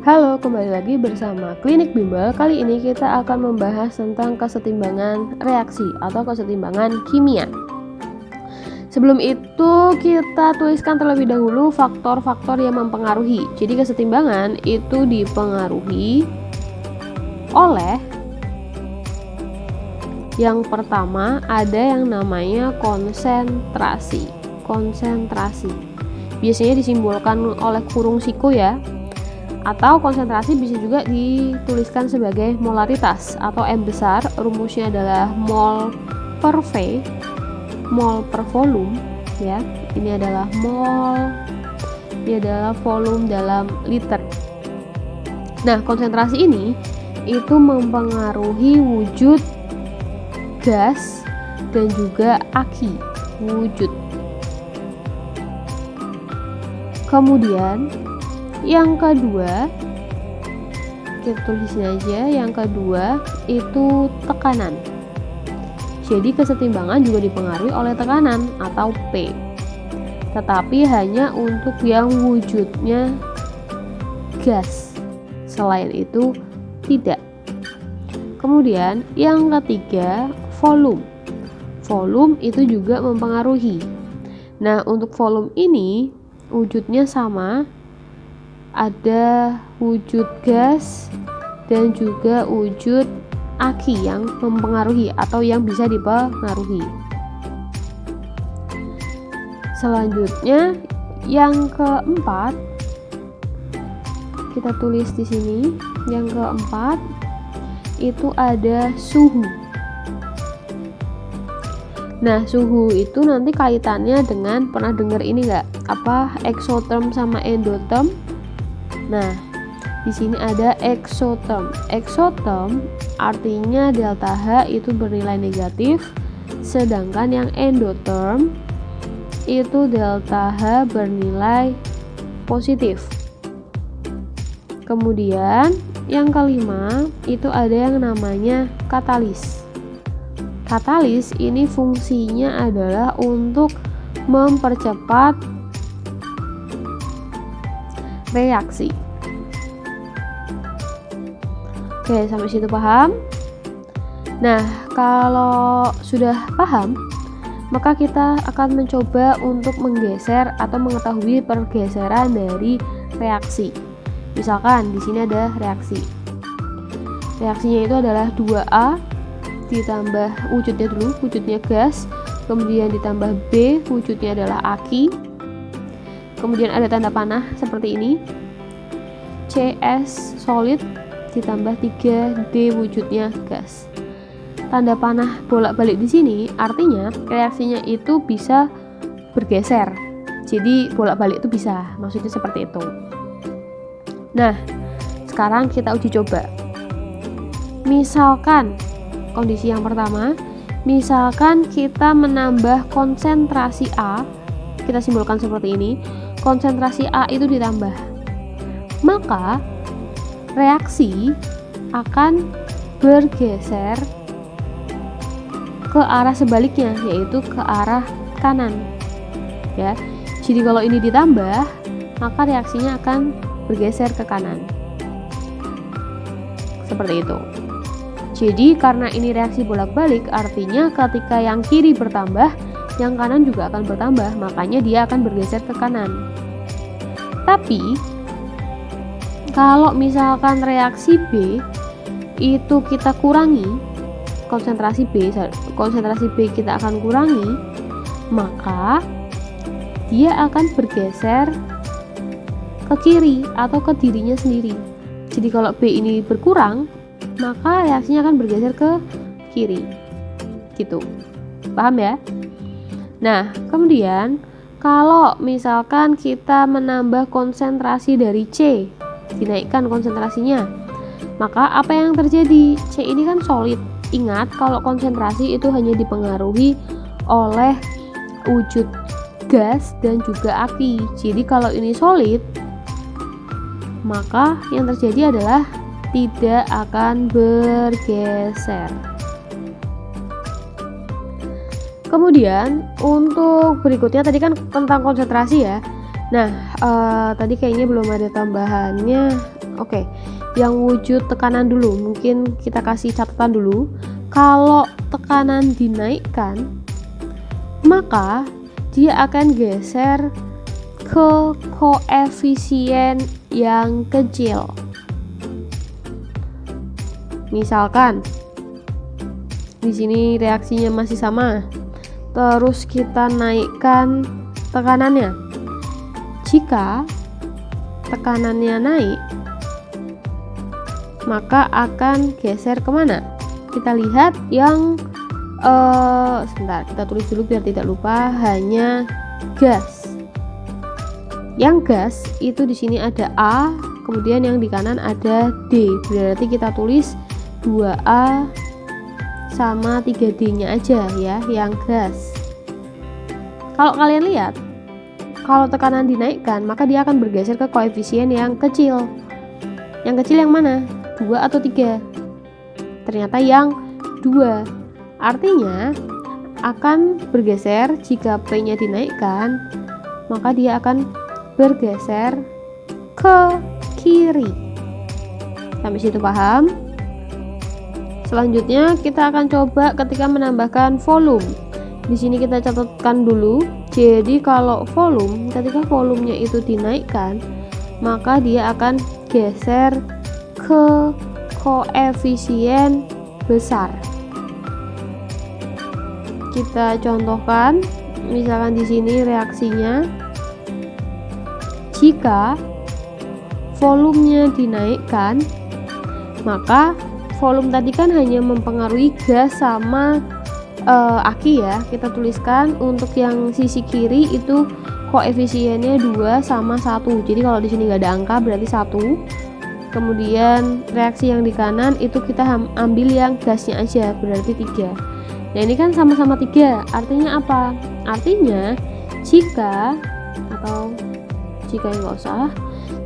Halo, kembali lagi bersama Klinik Bimbel. Kali ini kita akan membahas tentang kesetimbangan reaksi atau kesetimbangan kimia. Sebelum itu kita tuliskan terlebih dahulu faktor-faktor yang mempengaruhi. Jadi kesetimbangan itu dipengaruhi oleh yang pertama ada yang namanya konsentrasi. Konsentrasi biasanya disimbolkan oleh kurung siku ya. Atau konsentrasi bisa juga dituliskan sebagai molaritas atau M besar, rumusnya adalah mol per V, mol per volume ya. Ini adalah mol, ini adalah volume dalam liter. Nah, konsentrasi ini itu mempengaruhi wujud gas dan juga aki wujud. Kemudian yang kedua, kita tulisin aja, yang kedua itu tekanan. Jadi kesetimbangan juga dipengaruhi oleh tekanan atau P, tetapi hanya untuk yang wujudnya gas, selain itu tidak. Kemudian yang ketiga, volume. Volume itu juga mempengaruhi. Nah, untuk volume ini wujudnya sama, ada wujud gas dan juga wujud aki yang mempengaruhi atau yang bisa dipengaruhi. Selanjutnya yang keempat, kita tulis di sini. Yang keempat itu ada suhu. Nah, suhu itu nanti kaitannya dengan, pernah dengar ini nggak? Apa exotherm sama endotherm? Nah, di sini ada exotherm. Exotherm artinya delta H itu bernilai negatif, sedangkan yang endotherm itu delta H bernilai positif. Kemudian yang kelima itu ada yang namanya katalis. Katalis ini fungsinya adalah untuk mempercepat reaksi. Oke, sampai situ paham? Nah, kalau sudah paham, maka kita akan mencoba untuk menggeser atau mengetahui pergeseran dari reaksi. Misalkan di sini ada reaksi. Reaksinya itu adalah 2A ditambah wujudnya dulu, wujudnya gas, kemudian ditambah B, wujudnya adalah aki. Kemudian ada tanda panah seperti ini, CS solid ditambah 3D wujudnya gas. Tanda panah bolak-balik di sini artinya reaksinya itu bisa bergeser. Jadi bolak-balik itu bisa, maksudnya seperti itu. Nah, sekarang kita uji coba. Misalkan kondisi yang pertama, misalkan kita menambah konsentrasi A, kita simbolkan seperti ini. Konsentrasi A itu ditambah, maka reaksi akan bergeser ke arah sebaliknya, yaitu ke arah kanan ya. Jadi kalau ini ditambah, maka reaksinya akan bergeser ke kanan seperti itu. Jadi karena ini reaksi bolak-balik, artinya ketika yang kiri bertambah, yang kanan juga akan bertambah, makanya dia akan bergeser ke kanan. Tapi kalau misalkan reaksi B itu kita kurangi, konsentrasi B kita akan kurangi, maka dia akan bergeser ke kiri atau ke dirinya sendiri. Jadi kalau B ini berkurang, maka reaksinya akan bergeser ke kiri gitu. Paham ya? Nah, kemudian kalau misalkan kita menambah konsentrasi dari C, dinaikkan konsentrasinya, maka apa yang terjadi? C ini kan solid. Ingat, kalau konsentrasi itu hanya dipengaruhi oleh wujud gas dan juga aki. Jadi kalau ini solid, maka yang terjadi adalah tidak akan bergeser. Kemudian untuk berikutnya tadi kan tentang konsentrasi ya. Nah, tadi kayaknya belum ada tambahannya. Oke, yang wujud tekanan dulu, mungkin kita kasih catatan dulu. Kalau tekanan dinaikkan, maka dia akan geser ke koefisien yang kecil. Misalkan di sini reaksinya masih sama, terus kita naikkan tekanannya. Jika tekanannya naik, maka akan geser kemana? Kita lihat yang sebentar, kita tulis dulu biar tidak lupa, hanya gas. Yang gas itu di sini ada A, kemudian yang di kanan ada D. Berarti kita tulis 2A sama 3D-nya aja ya, yang gas. Kalau kalian lihat, kalau tekanan dinaikkan, maka dia akan bergeser ke koefisien yang kecil. Yang kecil yang mana? 2 atau 3? Ternyata yang 2. Artinya akan bergeser jika P-nya dinaikkan, maka dia akan bergeser ke kiri. Sampai situ paham? Selanjutnya kita akan coba ketika menambahkan volume. Di sini kita catatkan dulu. Jadi kalau volume, ketika volumenya itu dinaikkan, maka dia akan geser ke koefisien besar. Kita contohkan, misalkan di sini reaksinya, jika volumenya dinaikkan, maka volume tadi kan hanya mempengaruhi gas sama aki ya. Kita tuliskan untuk yang sisi kiri itu koefisiennya 2 sama 1. Jadi kalau di sini nggak ada angka berarti 1. Kemudian reaksi yang di kanan itu kita ambil yang gasnya aja, berarti 3. Nah ini kan sama-sama 3, artinya apa? Artinya jika enggak usah,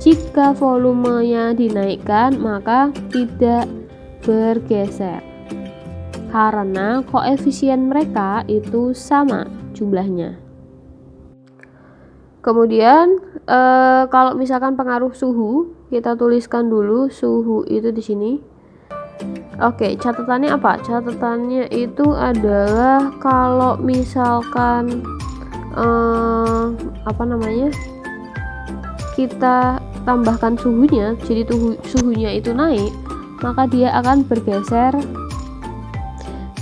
jika volumenya dinaikkan maka tidak bergeser karena koefisien mereka itu sama jumlahnya. Kemudian kalau misalkan pengaruh suhu, kita tuliskan dulu suhu itu di sini. Oke, catatannya apa? Catatannya itu adalah kalau misalkan kita tambahkan suhunya, jadi suhunya itu naik, maka dia akan bergeser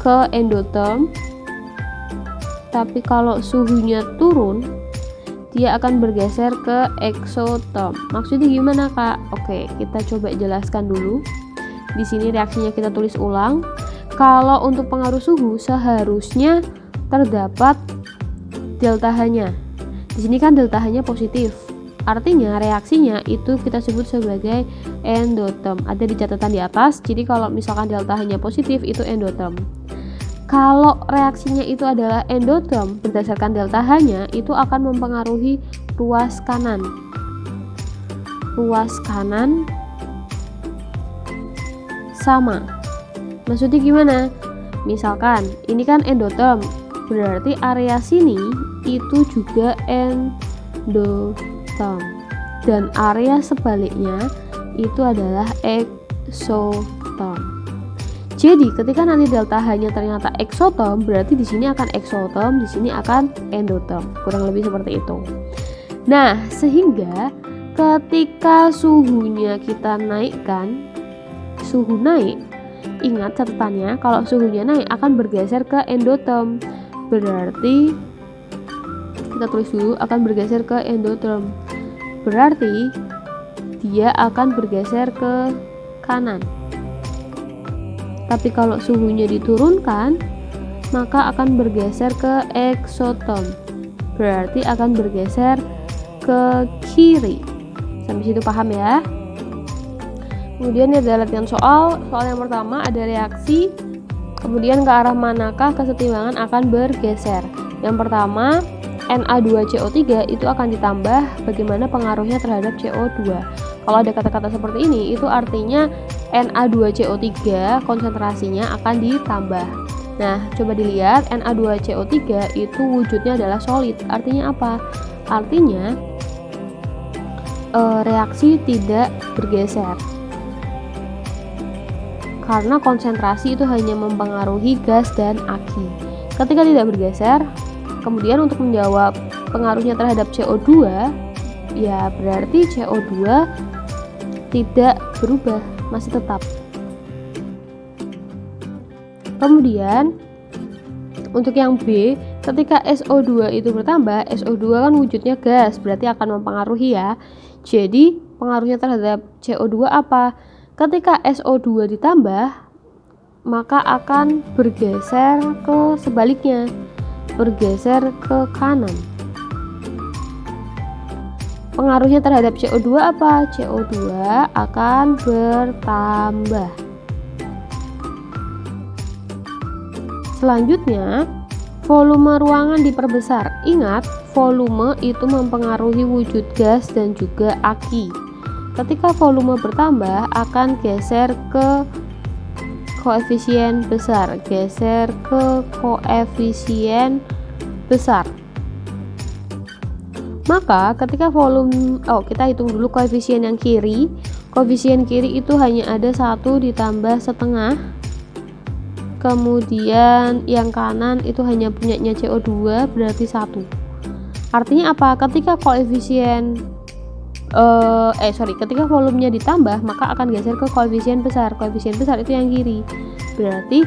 ke endotherm. Tapi kalau suhunya turun, dia akan bergeser ke exotherm. Maksudnya gimana, Kak? Oke, kita coba jelaskan dulu. Di sini reaksinya kita tulis ulang. Kalau untuk pengaruh suhu seharusnya terdapat delta H-nya. Di sini kan delta H-nya positif. Artinya reaksinya itu kita sebut sebagai endotherm. Ada di catatan di atas. Jadi kalau misalkan delta H-nya positif itu endotherm. Kalau reaksinya itu adalah endotherm, berdasarkan delta H-nya itu akan mempengaruhi ruas kanan. Ruas kanan sama. Maksudnya gimana? Misalkan ini kan endotherm, berarti area sini itu juga endotherm. Dan area sebaliknya itu adalah exotherm. Jadi ketika nanti delta H-nya ternyata exotherm, berarti di sini akan exotherm, di sini akan endotherm. Kurang lebih seperti itu. Nah, sehingga ketika suhunya kita naikkan, suhu naik, ingat catatannya, kalau suhunya naik akan bergeser ke endotherm. Berarti kita tulis dulu akan bergeser ke endotherm. Berarti dia akan bergeser ke kanan. Tapi kalau suhunya diturunkan, maka akan bergeser ke exotherm. Berarti akan bergeser ke kiri. Sampai situ paham ya? Kemudian ada latihan soal yang pertama ada reaksi, kemudian ke arah manakah kesetimbangan akan bergeser. Yang pertama, Na2CO3 itu akan ditambah, bagaimana pengaruhnya terhadap CO2. Kalau ada kata-kata seperti ini, itu artinya Na2CO3 konsentrasinya akan ditambah. Nah, coba dilihat, Na2CO3 itu wujudnya adalah solid. Artinya apa? Artinya reaksi tidak bergeser. Karena konsentrasi itu hanya mempengaruhi gas dan aki. Ketika tidak bergeser, kemudian untuk menjawab pengaruhnya terhadap CO2, ya berarti CO2 tidak berubah, masih tetap. Kemudian untuk yang B, ketika SO2 itu bertambah, SO2 kan wujudnya gas, berarti akan mempengaruhi ya. Jadi pengaruhnya terhadap CO2 apa? Ketika SO2 ditambah, maka akan bergeser ke sebaliknya, bergeser ke kanan. Pengaruhnya terhadap CO2 apa? CO2 akan bertambah. Selanjutnya, volume ruangan diperbesar. Ingat, volume itu mempengaruhi wujud gas dan juga aki. Ketika volume bertambah, akan geser ke koefisien besar, geser ke koefisien besar. Maka ketika volume, kita hitung dulu koefisien yang kiri. Koefisien kiri itu hanya ada 1 ditambah setengah. Kemudian yang kanan itu hanya punyanya CO2, berarti 1. Artinya apa? Ketika koefisien ketika volumenya ditambah, maka akan geser ke koefisien besar. Koefisien besar itu yang kiri, berarti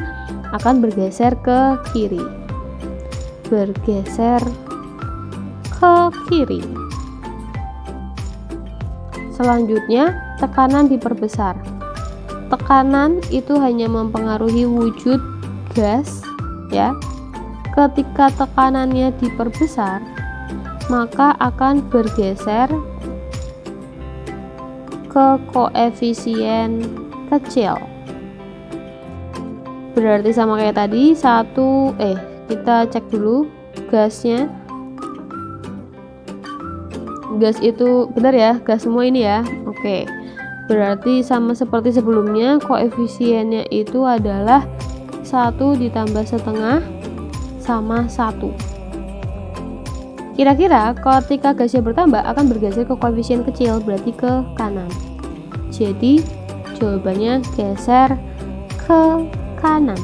akan bergeser ke kiri, bergeser ke kiri. Selanjutnya, tekanan diperbesar. Tekanan itu hanya mempengaruhi wujud gas, ya. Ketika tekanannya diperbesar, maka akan bergeser ke koefisien kecil. Berarti sama kayak tadi, kita cek dulu gasnya. Gas itu benar ya, gas semua ini ya. Oke. Berarti sama seperti sebelumnya, koefisiennya itu adalah 1 ditambah setengah sama 1. Kira-kira ketika gasnya bertambah akan bergeser ke koefisien kecil, berarti ke kanan. Jadi jawabannya geser ke kanan.